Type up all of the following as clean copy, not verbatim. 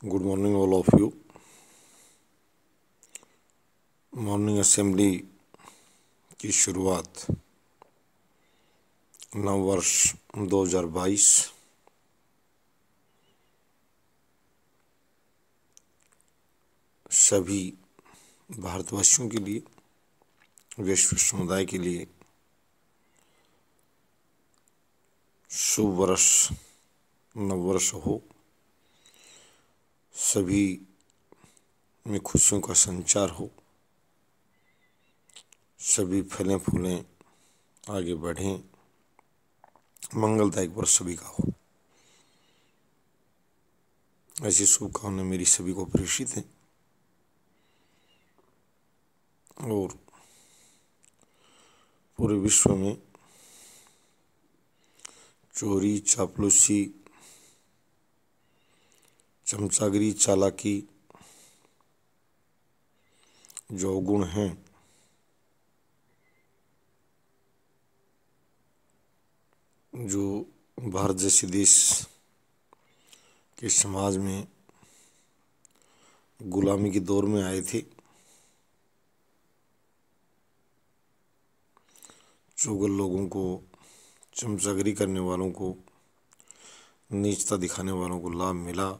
Good morning all of you. Morning assembly की शुरुआत नव वर्ष 2022 सभी भारतवासियों के लिए, वैश्विक समुदाय के लिए शुभ वर्ष नव वर्ष हो। सभी में खुशियों का संचार हो, सभी फलें फूलें आगे बढ़ें, मंगलदायक वर्ष सभी का हो। ऐसी शुभकामनाएं मेरी सभी को प्रेषित हैं और पूरे विश्व में चोरी, चापलूसी, चमचागिरी, चालाकी जो गुण हैं, जो भारत जैसे देश के समाज में गुलामी के दौर में आए थे, चुगल लोगों को, चमचागिरी करने वालों को, नीचता दिखाने वालों को लाभ मिला,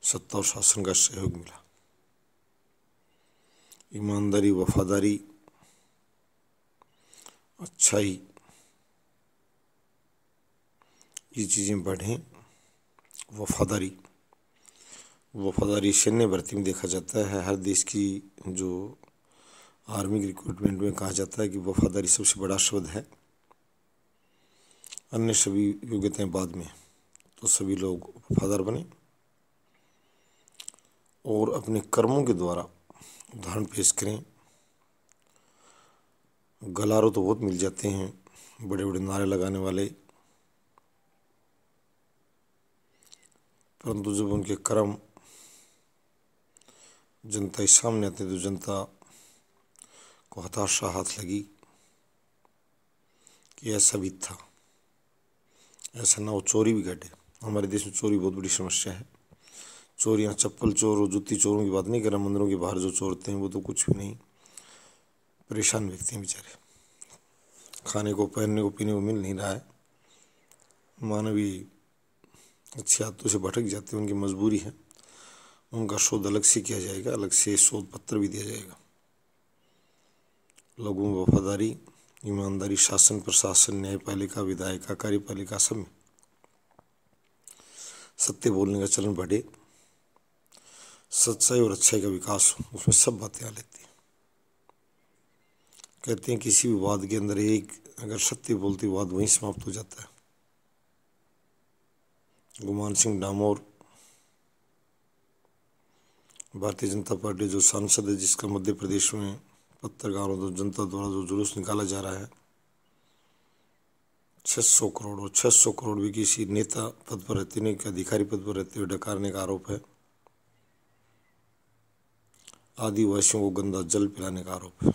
सत्ता और शासन का सहयोग मिला। ईमानदारी, वफादारी, अच्छाई, ये चीज़ें बढ़ें। वफादारी सैन्य भर्ती में देखा जाता है। हर देश की जो आर्मी के रिक्रूटमेंट में कहा जाता है कि वफादारी सबसे बड़ा शब्द है, अन्य सभी योग्यताएं बाद में। तो सभी लोग वफादार बने और अपने कर्मों के द्वारा उदाहरण पेश करें। गलारों तो बहुत मिल जाते हैं, बड़े बड़े नारे लगाने वाले, परंतु जब उनके कर्म जनता के सामने आते तो जनता को हताशा हाथ लगी कि ऐसा भी था, ऐसा ना हो। चोरी भी घटे। हमारे देश में चोरी बहुत बड़ी समस्या है। चोरियां, चप्पल चोर और जूती चोरों की बात नहीं कर रहा, मंदिरों के बाहर जो चोरते हैं वो तो कुछ भी नहीं, परेशान व्यक्ति हैं बेचारे। खाने को, पहनने को, पीने को मिल नहीं रहा है, मानवीय अच्छी आदतों से भटक जाते हैं, उनकी मजबूरी है। उनका शोध अलग से किया जाएगा, अलग से शोध पत्र भी दिया जाएगा। लोगों में वफादारी, ईमानदारी, शासन प्रशासन, न्यायपालिका, विधायिका, कार्यपालिका सब में सत्य बोलने का चलन बढ़े, सच्चाई और अच्छाई का विकास हो, उसमें सब बातें आ लेती हैं। कहते हैं किसी भी वाद के अंदर एक अगर सत्य बोलती वाद वहीं समाप्त हो जाता है। गुमान सिंह डामोर भारतीय जनता पार्टी जो सांसद है, जिसका मध्य प्रदेश में पत्रकारों तो जनता द्वारा जो जुलूस निकाला जा रहा है, 600 करोड़ और 600 करोड़ भी किसी नेता पद पर रहते नहीं, अधिकारी पद पर रहते हुए डकारने का आरोप है। आदिवासियों को गंदा जल पिलाने का आरोप है।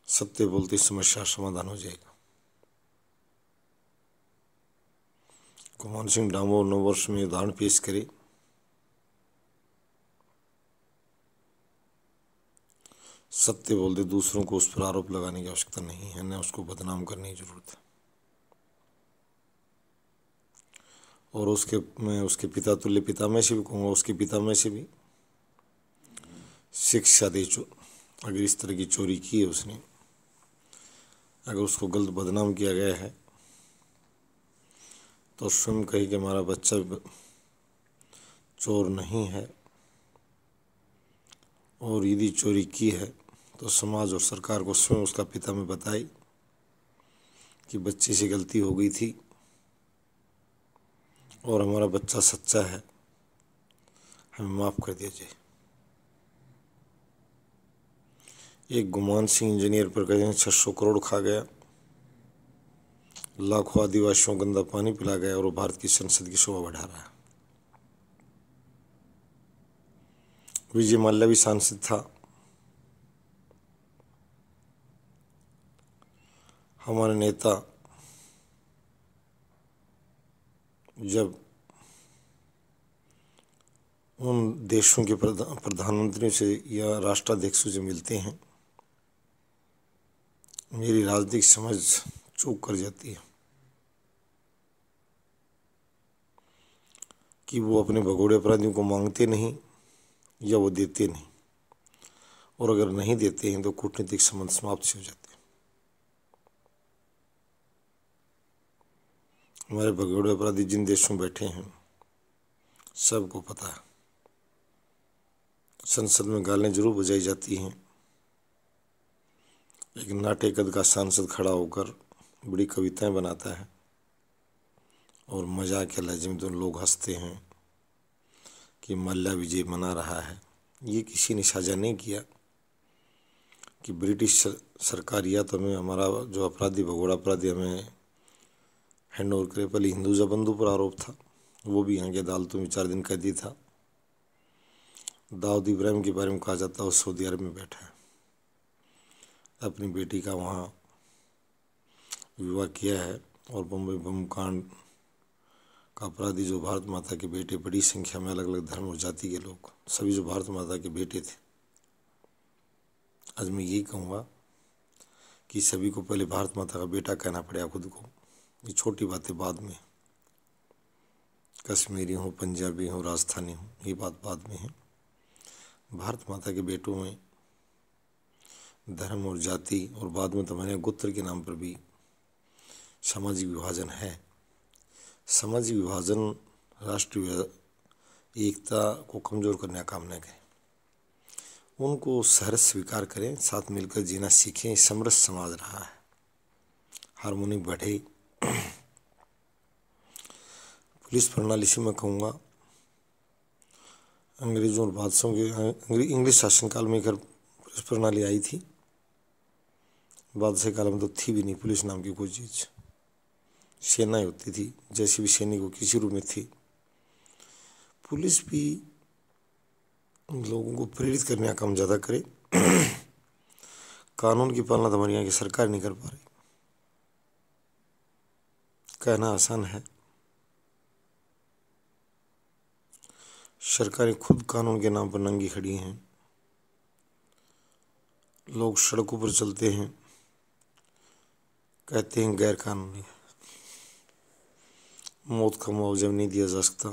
सत्य बोलते समस्या समाधान हो जाएगा। गुमान सिंह डामोर नव वर्ष में उदाहरण पेश करे, सत्य बोलते दूसरों को उस पर आरोप लगाने की आवश्यकता नहीं है, न उसको बदनाम करने की जरूरत है। और मैं उसके पिता तुल्य पिता में से भी कहूँगा, उसके पिता में से भी शिक्षा दे। अगर इस तरह की चोरी की है उसने, अगर उसको गलत बदनाम किया गया है, तो स्वयं कहे कि हमारा बच्चा चोर नहीं है, और यदि चोरी की है तो समाज और सरकार को स्वयं उसका पिता में बताए कि बच्चे से गलती हो गई थी और हमारा बच्चा सच्चा है, हमें माफ़ कर दिया जाए। एक गुमान सिंह इंजीनियर पर कहते हैं 600 करोड़ खा गया, लाखों आदिवासियों को गंदा पानी पिला गया और वो भारत की संसद की शोभा बढ़ा रहा है। विजय माल्या भी सांसद था, हमारे नेता जब उन देशों के प्रधानमंत्रियों से या राष्ट्राध्यक्षों से मिलते हैं, मेरी राजनीतिक समझ चूक कर जाती है कि वो अपने भगोड़े अपराधियों को मांगते नहीं या वो देते नहीं, और अगर नहीं देते हैं तो कूटनीतिक संबंध समाप्त हो जाते हैं। हमारे भगोड़े अपराधी जिन देशों में बैठे हैं सबको पता है, संसद में गालें जरूर बजाई जाती हैं, लेकिन नाटे कद का सांसद खड़ा होकर बड़ी कविताएं बनाता है और मजाक के लहजे में तो लोग हंसते हैं कि मल्ला विजय मना रहा है। ये किसी ने साझा नहीं किया कि ब्रिटिश सरकार या तो हमें हमारा जो अपराधी भगोड़ा अपराधी हमें हैंड ओवर करे। पहले हिंदुजा बंधु पर आरोप था, वो भी यहाँ की अदालतों में 4 दिन कैदी था। दाऊद इब्राहिम के बारे में कहा जाता है वो सऊदी अरब में बैठा है, अपनी बेटी का वहाँ विवाह किया है। और बम्बई बम कांड का अपराधी जो भारत माता के बेटे, बड़ी संख्या में अलग अलग धर्म और जाति के लोग, सभी जो भारत माता के बेटे थे। आज मैं यही कहूँगा कि सभी को पहले भारत माता का बेटा कहना पड़ेगा खुद को। ये छोटी बातें बाद में, कश्मीरी हो, पंजाबी हो, राजस्थानी हो, ये बात बाद में है। भारत माता के बेटों में धर्म और जाति और बाद में तुम्हारे गोत्र के नाम पर भी सामाजिक विभाजन है। सामाजिक विभाजन राष्ट्रीय एकता को कमज़ोर करने का काम न करें, उनको सहर्ष स्वीकार करें, साथ मिलकर जीना सीखें। समरस समाज रहा है, हार्मोनी बढ़े। पुलिस प्रणाली से मैं कहूँगा, अंग्रेज़ों और बादशाहों के इंग्लिश शासनकाल में एक पुलिस प्रणाली आई थी। बादशाह काल में तो थी भी नहीं पुलिस नाम की कोई चीज़, सेनाएं होती थी, जैसे भी सैनिक किसी रूप में थी। पुलिस भी लोगों को प्रेरित करने का काम ज़्यादा करे। कानून की पालना तो हमारे यहाँ की सरकार नहीं कर पा रही। कहना आसान है, सरकारें खुद कानून के नाम पर नंगी खड़ी हैं। लोग सड़कों पर चलते हैं, कहते हैं गैर कानूनी है, मौत का मुआवजा नहीं दिया जा सकता।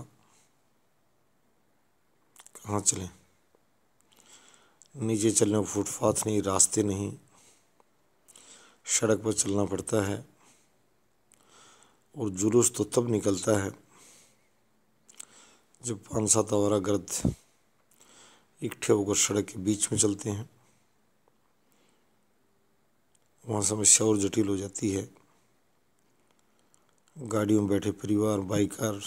कहाँ चलें? नीचे चलने को फुटपाथ नहीं, रास्ते नहीं, सड़क पर चलना पड़ता है। और जुलूस तो तब निकलता है जब 5-7 आवारा गर्द इकट्ठे होकर सड़क के बीच में चलते हैं। वहाँ समस्या और जटिल हो जाती है। गाड़ियों में बैठे परिवार, बाइकर,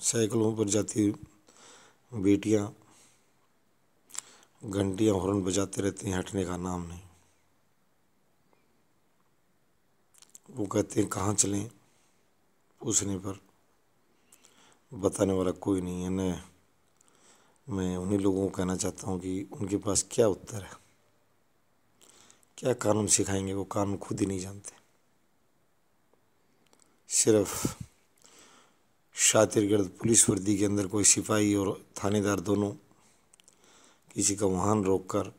साइकिलों पर जाती बेटियाँ घंटियाँ हॉर्न बजाते रहते हैं, हटने का नाम नहीं। वो कहते हैं कहाँ चलें, पूछने पर बताने वाला कोई नहीं है। न मैं उन्हीं लोगों को कहना चाहता हूँ कि उनके पास क्या उत्तर है, क्या कानून सिखाएंगे, वो कानून खुद ही नहीं जानते। सिर्फ शातिरगर्द पुलिस वर्दी के अंदर कोई सिपाही और थानेदार दोनों किसी का वाहन रोककर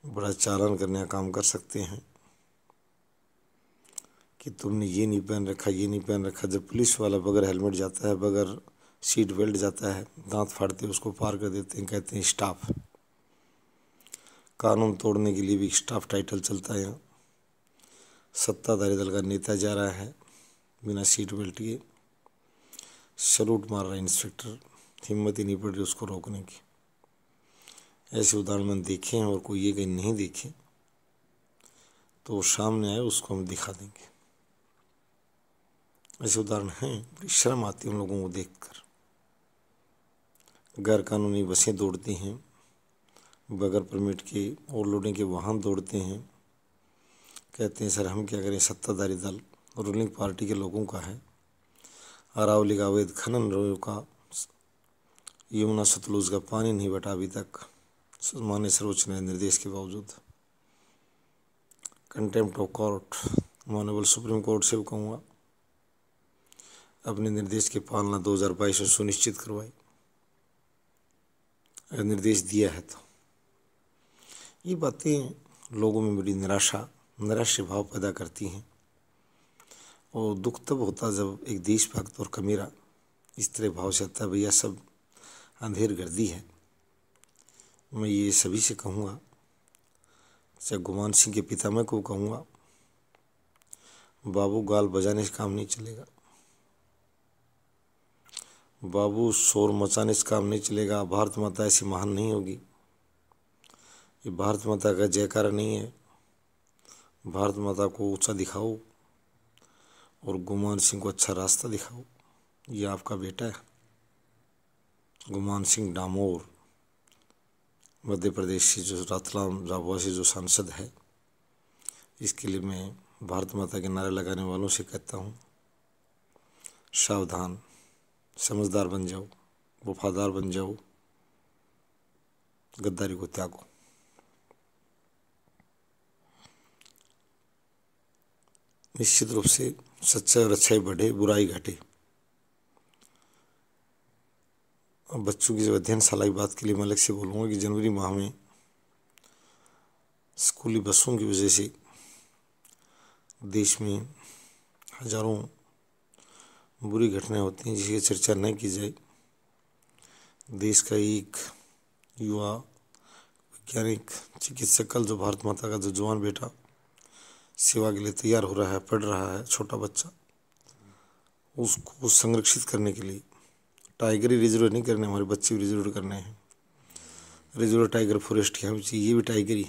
बड़ा चालान करने का काम कर सकते हैं कि तुमने ये नहीं पहन रखा, ये नहीं पहन रखा। जब पुलिस वाला बगैर हेलमेट जाता है, बगैर सीट बेल्ट जाता है, दांत फाड़ते उसको पार कर देते हैं, कहते हैं स्टाफ। कानून तोड़ने के लिए भी स्टाफ टाइटल चलता है। यहाँ सत्ताधारी दल का नेता जा रहा है बिना सीट बेल्ट के, सलूट मार रहा है इंस्पेक्टर, हिम्मत ही नहीं पड़ रही उसको रोकने की। ऐसे उदाहरण मैंने देखे हैं, और कोई ये कहीं नहीं देखे तो वो सामने आए, उसको हम दिखा देंगे। ऐसे उदाहरण हैं, बड़ी शर्म आती है उन लोगों को देखकर। गैर कानूनी बसें दौड़ती हैं, बगैर परमिट के ओवरलोडिंग के वाहन दौड़ते हैं। कहते हैं सर हम क्या करें, सत्ताधारी दल रूलिंग पार्टी के लोगों का है। अरावली का अवैध खनन रोका, यमुना सतलुज का पानी नहीं बटा अभी तक, माननीय सर्वोच्च न्यायालय निर्देश के बावजूद। Contempt of court, honourable supreme court से भी कहूँगा अपने निर्देश की पालना 2022 में सुनिश्चित करवाई, अगर निर्देश दिया है तो। ये बातें लोगों में बड़ी निराशा भाव पैदा करती हैं, और दुख तब होता जब एक देशभक्त और कमीरा इस तरह भाव से आता है भैया सब अंधेर गर्दी है। मैं ये सभी से कहूँगा, चाहे गुमान सिंह के पितामह को कहूँगा, बाबू गाल बजाने से काम नहीं चलेगा, बाबू शोर मचाने से काम नहीं चलेगा। भारत माता ऐसी महान नहीं होगी, ये भारत माता का जयकारा नहीं है। भारत माता को ऊंचा दिखाओ और गुमान सिंह को अच्छा रास्ता दिखाओ। ये आपका बेटा है गुमान सिंह डामोर, मध्य प्रदेश से जो रतलाम झाबुआ से जो सांसद है। इसके लिए मैं भारत माता के नारे लगाने वालों से कहता हूँ, सावधान, समझदार बन जाओ, वफादार बन जाओ, गद्दारी को त्यागो। निश्चित रूप से सच्चाई और अच्छाई बढ़े, बुराई घटे। अब बच्चों की जब अध्ययनशाला की बात के लिए मैं अलग से बोलूँगा कि जनवरी माह में स्कूली बसों की वजह से देश में हजारों बुरी घटनाएं होती हैं जिसकी चर्चा न की जाए। देश का एक युवा वैज्ञानिक चिकित्सक, कल जो भारत माता का जो जवान बेटा सेवा के लिए तैयार हो रहा है, पढ़ रहा है, छोटा बच्चा, उसको संरक्षित करने के लिए टाइगर ही रिजर्व नहीं करने, हमारे बच्चे भी रिजर्व करने हैं। रिजर्व टाइगर फॉरेस्ट यहाँ भी चाहिए, ये भी टाइगर ही।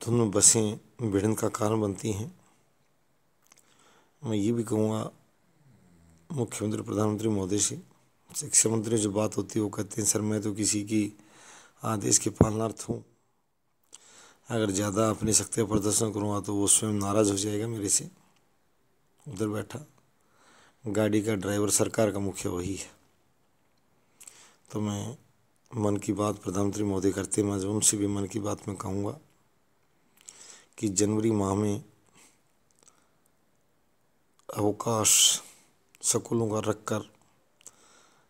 दोनों बसें भिड़ंत का कारण बनती हैं। मैं ये भी कहूँगा मुख्यमंत्री प्रधानमंत्री महोदय से, शिक्षा मंत्री जो बात होती है वो कहते हैं सर मैं तो किसी की आदेश के पालनार्थ हूँ, अगर ज़्यादा अपनी शक्ति प्रदर्शन करूँगा तो वो स्वयं नाराज़ हो जाएगा मेरे से। उधर बैठा गाड़ी का ड्राइवर सरकार का मुखिया वही है। तो मैं मन की बात प्रधानमंत्री महोदय करते, मैं उनसे भी मन की बात में कहूँगा कि जनवरी माह में अवकाश स्कूलों का रखकर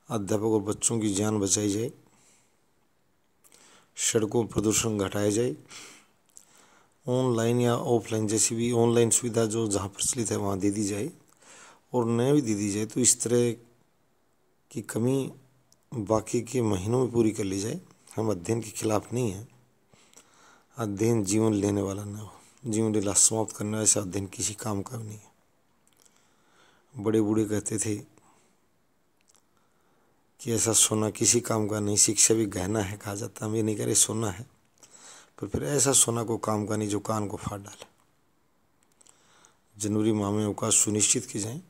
अध्यापक और बच्चों की जान बचाई जाए, सड़कों प्रदूषण घटाया जाए, ऑनलाइन या ऑफलाइन जैसी भी ऑनलाइन सुविधा जो जहाँ प्रचलित है वहाँ दे दी जाए, और नया भी दे दी जाए तो इस तरह की कमी बाकी के महीनों में पूरी कर ली जाए। हम अध्ययन के खिलाफ नहीं हैं, अध्ययन जीवन लेने वाला न हो, जीवन लीला समाप्त करने वाला ऐसा अध्ययन किसी काम का नहीं है। बड़े बूढ़े कहते थे कि ऐसा सोना किसी काम का नहीं, शिक्षा भी गहना है कहा जाता। हम ये नहीं कह रहे सोना है, पर फिर ऐसा सोना को काम का नहीं जो कान को फाड़ डाले। जनवरी माह में अवकाश सुनिश्चित की जाए,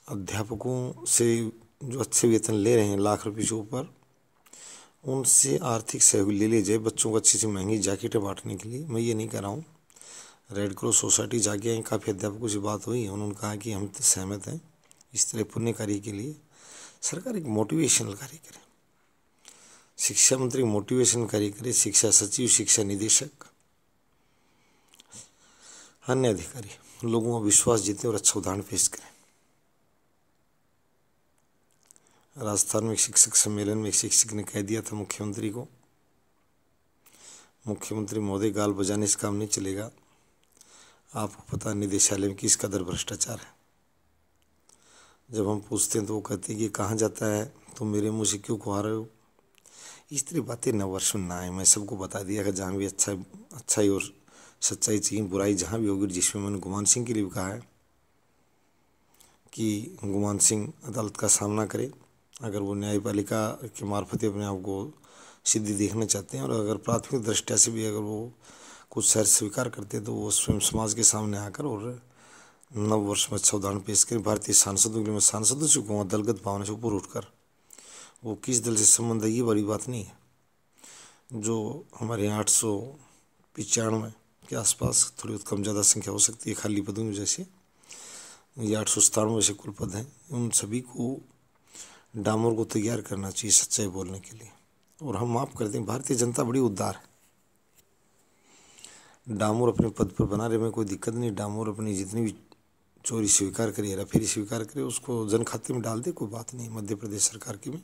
अध्यापकों से जो अच्छे वेतन ले रहे हैं लाख रुपये से ऊपर, उनसे आर्थिक सहयोग ले लिया जाए बच्चों को अच्छी सी महंगी जैकेटें बांटने के लिए। मैं ये नहीं कह रहा हूँ, रेड क्रॉस सोसाइटी जाके आई, काफ़ी अध्यापकों से बात हुई, उन्होंने कहा कि हम तो सहमत हैं। इस तरह पुण्य कार्य के लिए सरकार एक मोटिवेशनल कार्य करे, शिक्षा मंत्री मोटिवेशन कार्य करे, शिक्षा सचिव, शिक्षा निदेशक, अन्य अधिकारी लोगों का विश्वास जीते और अच्छा उदाहरण पेश करें। राजस्थान में एक शिक्षक सम्मेलन में एक शिक्षक ने कह दिया था मुख्यमंत्री को, मुख्यमंत्री महोदय गाल बजाने से काम नहीं चलेगा, आपको पता निदेशालय में किस कदर भ्रष्टाचार है। जब हम पूछते हैं तो वो कहते हैं कि कहाँ जाता है, तुम मेरे मुँह से क्यों खुआ रहे हो। इस तरह बातें नववर्ष में ना आए। मैं सबको बता दिया कि जहाँ भी अच्छाई और सच्चाई चाहिए, बुराई जहाँ भी होगी, जिसमें मैंने गुमान सिंह के लिए भी कहा है कि गुमान सिंह अदालत का सामना करे, अगर वो न्यायपालिका के मार्फत अपने आप को सिद्धि देखना चाहते हैं, और अगर प्राथमिक दृष्टया से भी अगर वो कुछ शर्त स्वीकार करते हैं तो वो स्वयं समाज के सामने आकर और नव वर्ष में अच्छा उदाहरण पेश करें। भारतीय सांसदों के लिए मैं सांसदों से कहूँगा दलगत भावना से ऊपर उठकर, वो किस दल से संबंध है ये बड़ी बात नहीं है। जो हमारे यहाँ 895 के आसपास, थोड़ी कम ज़्यादा संख्या हो सकती है खाली पदों की वजह से, ये 897 वैसे कुल पद हैं, उन सभी को डामोर को तैयार करना चाहिए सच्चाई बोलने के लिए, और हम माफ़ करते हैं। भारतीय जनता बड़ी उदार है। डामोर अपने पद पर बना रहे, में कोई दिक्कत नहीं। डामोर अपनी जितनी भी चोरी स्वीकार करे, हेराफेरी स्वीकार करे, उसको जन खाते में डाल दे, कोई बात नहीं। मध्य प्रदेश सरकार के में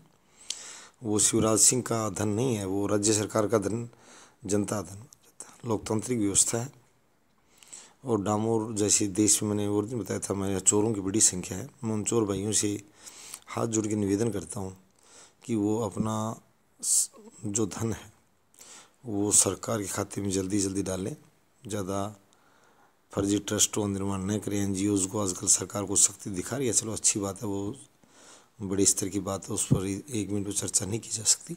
वो शिवराज सिंह का धन नहीं है, वो राज्य सरकार का धन, जनता धन, लोकतांत्रिक व्यवस्था है। और डामोर जैसे देश में, मैंने और दिन बताया था, मेरे चोरों की बड़ी संख्या है। मैं उन चोर भाइयों से हाथ जोड़ के निवेदन करता हूँ कि वो अपना जो धन है वो सरकार के खाते में जल्दी जल्दी डालें। ज़्यादा फर्जी ट्रस्टों का निर्माण न करें। NGOs को आजकल सरकार को शक्ति दिखा रही है, चलो अच्छी बात है, वो बड़े स्तर की बात है, उस पर 1 मिनट में चर्चा नहीं की जा सकती।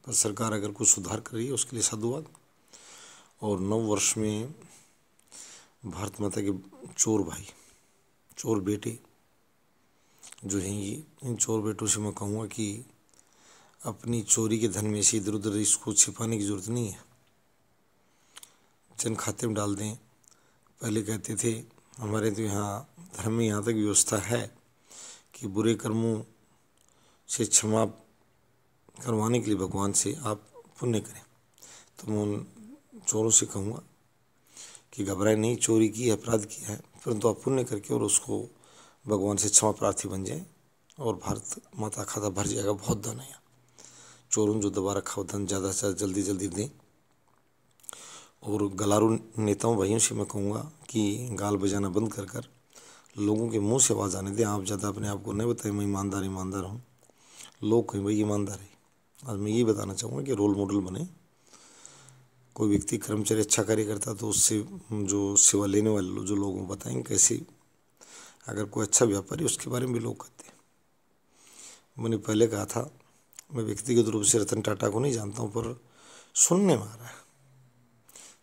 पर सरकार अगर कुछ सुधार कर रही है उसके लिए साधुवाद। और नव वर्ष में भारत माता के चोर भाई, चोर बेटे जो हैं, ये इन चोर बेटों से मैं कहूँगा कि अपनी चोरी के धन में से इधर उधर इसको छिपाने की ज़रूरत नहीं है, जन खाते में डाल दें। पहले कहते थे हमारे तो यहाँ धर्म में यहाँ तक व्यवस्था है कि बुरे कर्मों से क्षमा करवाने के लिए भगवान से आप पुण्य करें। तो मैं उन चोरों से कहूँगा कि घबराए नहीं, चोरी की है, अपराध किया है, परंतु आप पुण्य करके और उसको भगवान से क्षमा प्रार्थी बन जाए और भारत माता खाता भर जाएगा। बहुत धन है। चोरों जो दबा रखा हो धन ज़्यादा से ज़्यादा जल्दी जल्दी दें। और गलारू नेताओं भाइयों से मैं कहूँगा कि गाल बजाना बंद कर लोगों के मुंह से आवाज़ आने दें। आप ज़्यादा अपने आप को नहीं बताएं मैं ईमानदार हूँ, लोग कहें भाई ईमानदार है। आज मैं ये बताना चाहूँगा कि रोल मॉडल बने। कोई व्यक्ति कर्मचारी अच्छा कार्य करता तो उससे जो सेवा लेने वाले जो लोगों को बताएंगे कैसे। अगर कोई अच्छा व्यापारी, उसके बारे में भी लोग कहते हैं। मैंने पहले कहा था, मैं व्यक्तिगत रूप से रतन टाटा को नहीं जानता हूँ, पर सुनने में आ रहा है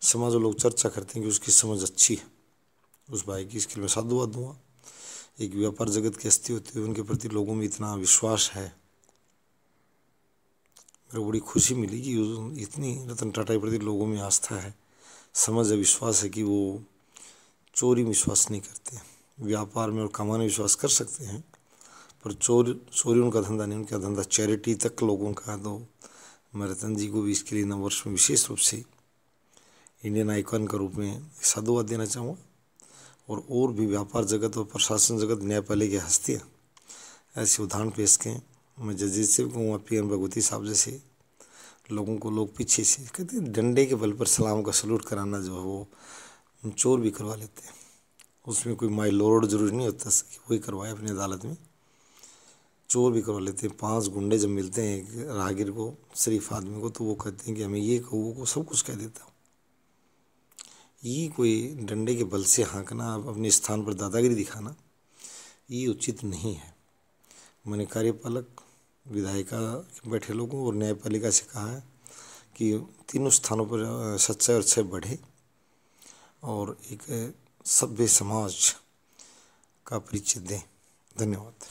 समाज में लोग चर्चा करते हैं कि उसकी समझ अच्छी है। उस भाई की इसके लिए मैं साधुवाद दूंगा। एक व्यापार जगत की हस्ती होती है, उनके प्रति लोगों में इतना विश्वास है। मेरे को बड़ी खुशी मिली कि इतनी रतन टाटा के प्रति लोगों में आस्था है, समझ है, विश्वास है कि वो चोरी में विश्वास नहीं करते। व्यापार में और कमाने में विश्वास कर सकते हैं, पर चोरी उनका धंधा नहीं। उनका धंधा चैरिटी तक लोगों का। तो मैं रतन जी को भी इसके लिए नव वर्ष में विशेष रूप से इंडियन आइकॉन के रूप में साधुवाद देना चाहूँगा। और भी व्यापार जगत और प्रशासन जगत, न्यायपालिका की हस्तियाँ ऐसे उदाहरण पेश करें। मैं जजेस से भी कहूँगा, PM भगवती साहब जैसे लोगों को लोग पीछे से कहते हैं डंडे के बल पर सलाम का सलूट कराना जो है वो चोर भी करवा लेते हैं। उसमें कोई माई लॉर्ड जरूरी नहीं होता कि वही करवाए अपनी अदालत में, चोर भी करवा लेते हैं। 5 गुंडे जब मिलते हैं एक राहगीर को, शरीफ आदमी को, तो वो कहते हैं कि हमें ये कहो, वो सब कुछ कह देता हूँ। ये कोई डंडे के बल से हाँकना, अपने स्थान पर दादागिरी दिखाना, ये उचित नहीं है। मैंने कार्यपालक, विधायिका बैठे लोगों और न्यायपालिका से कहा है कि तीनों स्थानों पर सच्चाई और अच्छाई बढ़े और एक सभ्य समाज का परिचय दें। धन्यवाद।